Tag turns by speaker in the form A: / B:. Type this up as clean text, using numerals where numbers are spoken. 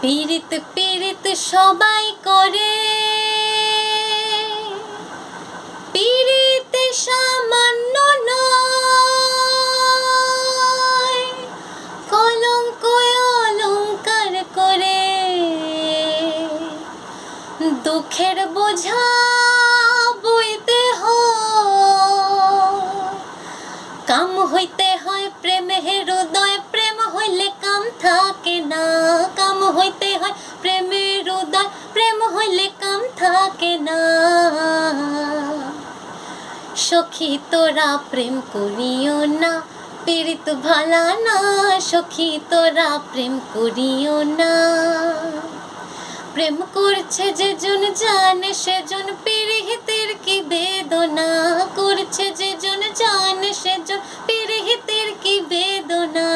A: পীড়িত পীড়িত সবাই করে, পীড়িত সামান্য নয়, কলঙ্ক অলঙ্কার করে দুঃখের বোঝা বইতে হয়। কাম হইতে হয় প্রেমে হৃদয়, প্রেম হইলে কাম থাকে না। কাম হইতে হয় প্রেমে হৃদয়, প্রেম হইলে কাম থাকে না। সখী তোরা প্রেম করিও না, পীড়িত ভালা না। সখী তোরা প্রেম করিও না। প্রেম করছে যেজন জানে সেজন, পীড়িতের কি বেদনা। করছে যেজন জানে সেজন, পীড়িতের কি বেদনা।